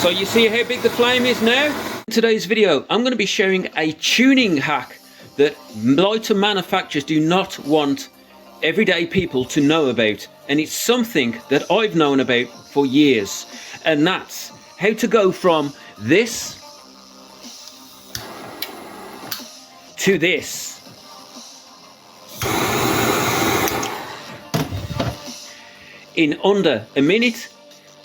So you see how big the flame is now? In today's video, I'm going to be sharing a tuning hack that lighter manufacturers do not want everyday people to know about. And it's something that I've known about for years. And that's how to go from this to this. In under a minute,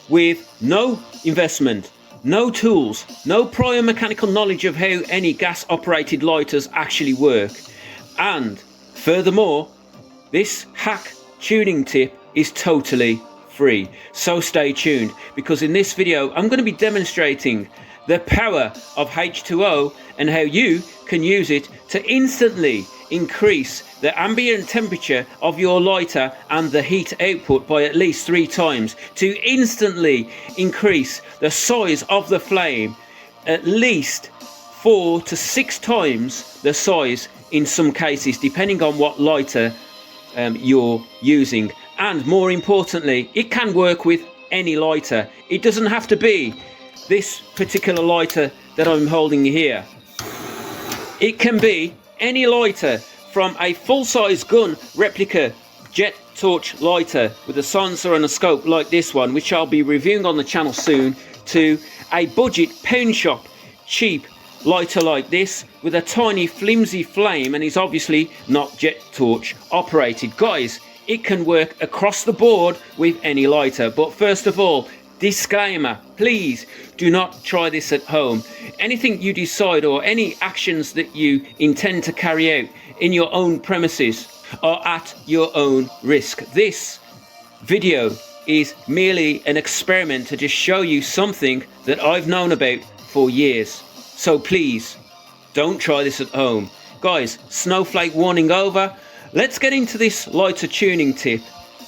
with no investment, no tools, no prior mechanical knowledge of how any gas operated lighters actually work. And furthermore, this hack tuning tip is totally free. So stay tuned, because in this video I'm going to be demonstrating the power of H2O and how you can use it to instantly increase the ambient temperature of your lighter and the heat output by at least 3 times, to instantly increase the size of the flame at least 4 to 6 times the size in some cases, depending on what lighter you're using. And more importantly, it can work with any lighter. It doesn't have to be this particular lighter that I'm holding here. It can be any lighter, from a full-size gun replica jet torch lighter with a silencer and a scope like this one, which I'll be reviewing on the channel soon, to a budget pound shop cheap lighter like this with a tiny flimsy flame, and is obviously not jet torch operated. Guys, it can work across the board with any lighter. But first of all, disclaimer, please do not try this at home. Anything you decide or any actions that you intend to carry out in your own premises are at your own risk. This video is merely an experiment to just show you something that I've known about for years. So please don't try this at home. Guys, snowflake warning over. Let's get into this lighter tuning tip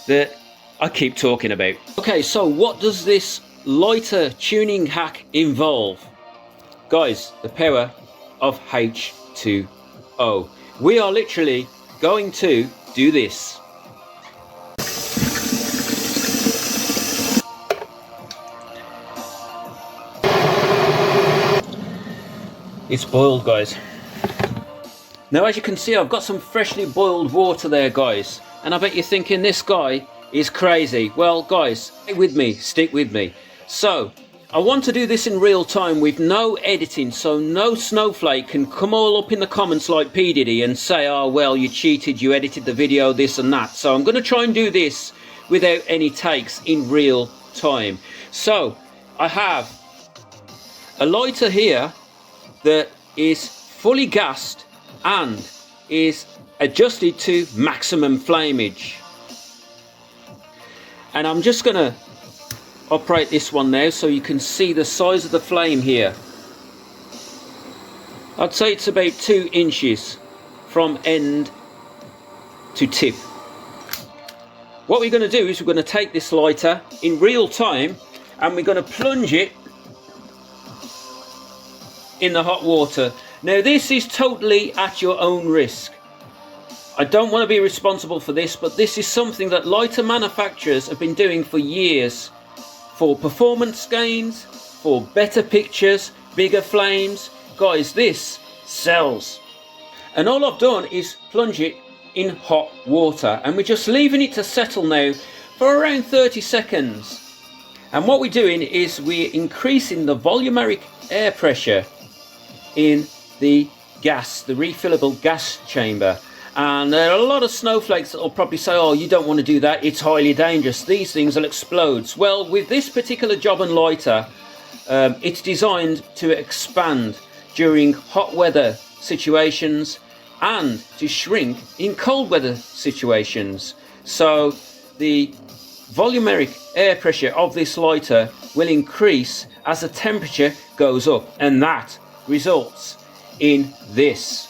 that I keep talking about. Okay, so what does this lighter tuning hack involve? Guys, the power of H2O. We are literally going to do this. It's boiled, guys. Now, as you can see, I've got some freshly boiled water there, guys. And I bet you're thinking, this guy is crazy. Well, guys, stay with me, stick with me. So I want to do this in real time with no editing, so no snowflake can come all up in the comments like P. Diddy and say, oh well, you cheated, you edited the video, this and that. So I'm going to try and do this without any takes in real time. So I have a lighter here that is fully gassed and is adjusted to maximum flamage. And I'm just going to operate this one now so you can see the size of the flame here. I'd say it's about 2 inches from end to tip. What we're going to do is we're going to take this lighter in real time and we're going to plunge it in the hot water. Now, this is totally at your own risk. I don't want to be responsible for this, but this is something that lighter manufacturers have been doing for years, for performance gains, for better pictures, bigger flames. Guys, this sells. And all I've done is plunge it in hot water, and we're just leaving it to settle now for around 30 seconds. And what we're doing is we're increasing the volumeric air pressure in the gas, the refillable gas chamber. And there are a lot of snowflakes that will probably say, oh, you don't want to do that, it's highly dangerous, these things will explode. Well, with this particular job and lighter, it's designed to expand during hot weather situations and to shrink in cold weather situations. So the volumeric air pressure of this lighter will increase as the temperature goes up, and that results in this.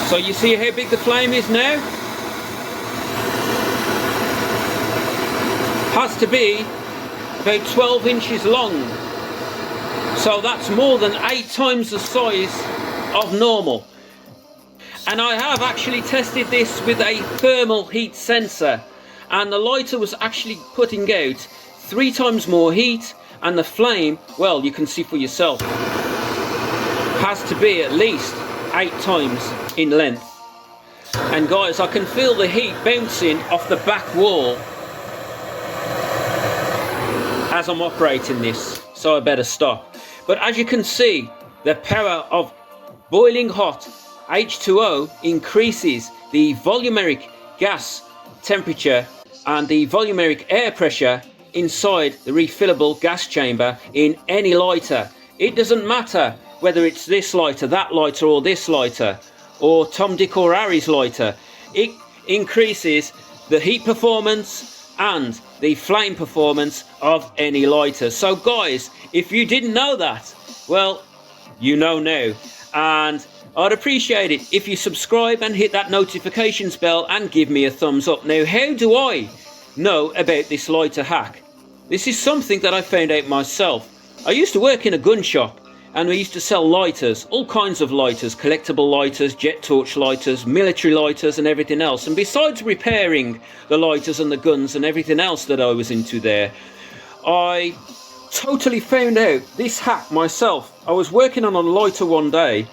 So you see how big the flame is now? Has to be about 12 inches long. So that's more than 8 times the size of normal. And I have actually tested this with a thermal heat sensor, and the lighter was actually putting out 3 times more heat, and the flame, well, you can see for yourself, has to be at least 8 times in length. And guys, I can feel the heat bouncing off the back wall as I'm operating this, so I better stop. But as you can see, the power of boiling hot H2O increases the volumeric gas temperature and the volumeric air pressure inside the refillable gas chamber in any lighter. It doesn't matter whether it's this lighter, that lighter, or this lighter, or Tom, Dick or Harry's lighter. It increases the heat performance and the flame performance of any lighter. So guys, if you didn't know that, well, you know now. And I'd appreciate it if you subscribe and hit that notifications bell and give me a thumbs up. Now, how do I know about this lighter hack? This is something that I found out myself. I used to work in a gun shop, and we used to sell lighters, all kinds of lighters, collectible lighters, jet torch lighters, military lighters and everything else. And besides repairing the lighters and the guns and everything else that I was into there, I totally found out this hack myself. I was working on a lighter one day,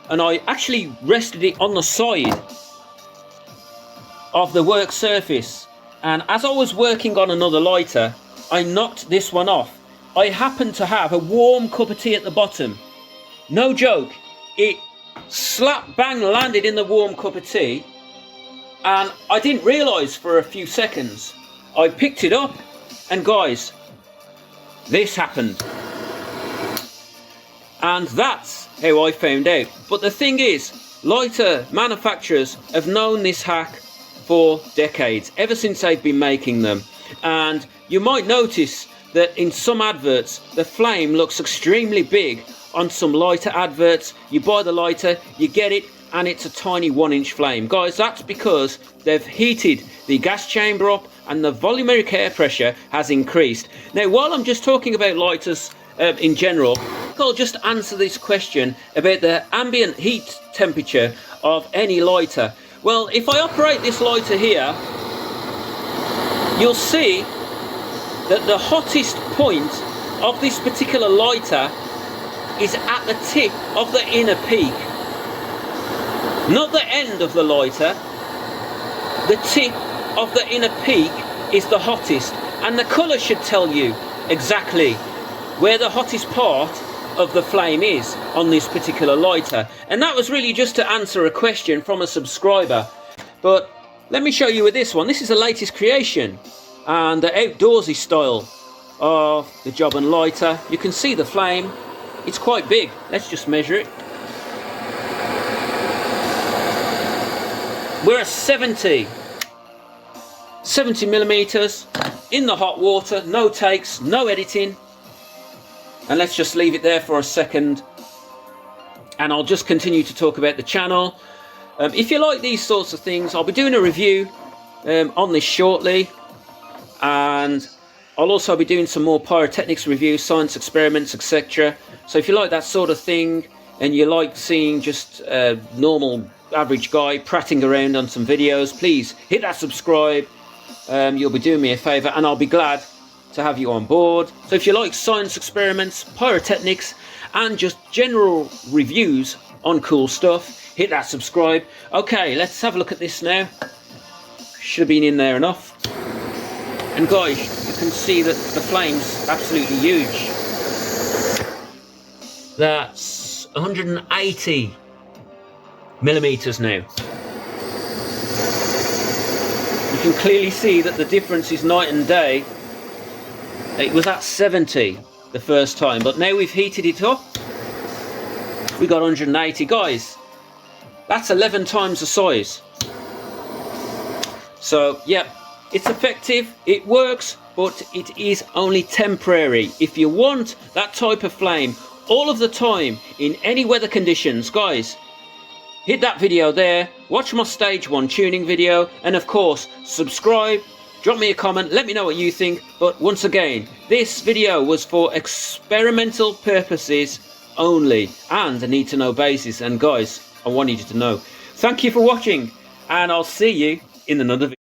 and I actually rested it on the side of the work surface. And as I was working on another lighter, I knocked this one off. I happened to have a warm cup of tea at the bottom. No joke. It slap bang landed in the warm cup of tea, and I didn't realise for a few seconds. I picked it up, and guys, this happened. And that's how I found out. But the thing is, lighter manufacturers have known this hack for decades, ever since they've been making them. And you might notice that in some adverts the flame looks extremely big. On some lighter adverts, you buy the lighter, you get it, and it's a tiny 1-inch flame. Guys, that's because they've heated the gas chamber up and the volumeric air pressure has increased. Now, while I'm just talking about lighters in general, I'll just answer this question about the ambient heat temperature of any lighter. Well, if I operate this lighter here, you'll see that the hottest point of this particular lighter is at the tip of the inner peak. Not the end of the lighter. The tip of the inner peak is the hottest. And the colour should tell you exactly where the hottest part of the flame is on this particular lighter. And that was really just to answer a question from a subscriber. But let me show you with this one. This is the latest creation, and the outdoorsy style of the job and lighter. You can see the flame. It's quite big. Let's just measure it. We're at 70 millimeters in the hot water. No takes, no editing. And let's just leave it there for a second, and I'll just continue to talk about the channel. If you like these sorts of things, I'll be doing a review on this shortly. And I'll also be doing some more pyrotechnics reviews, science experiments, etc. So if you like that sort of thing, and you like seeing just a normal average guy prattling around on some videos, please hit that subscribe. You'll be doing me a favour, and I'll be glad to have you on board. So if you like science experiments, pyrotechnics, and just general reviews on cool stuff, hit that subscribe. Okay, let's have a look at this now. Should have been in there enough. And guys, you can see that the flame's absolutely huge. That's 180 millimeters now. You can clearly see that the difference is night and day. It was at 70 the first time, but now we've heated it up. We got 180. Guys, that's 11 times the size. So, yeah. It's effective, it works, but it is only temporary. If you want that type of flame all of the time in any weather conditions, guys, hit that video there, watch my stage 1 tuning video, and of course subscribe, drop me a comment, let me know what you think. But once again, this video was for experimental purposes only and a need to know basis. And guys, I wanted you to know. Thank you for watching, and I'll see you in another video.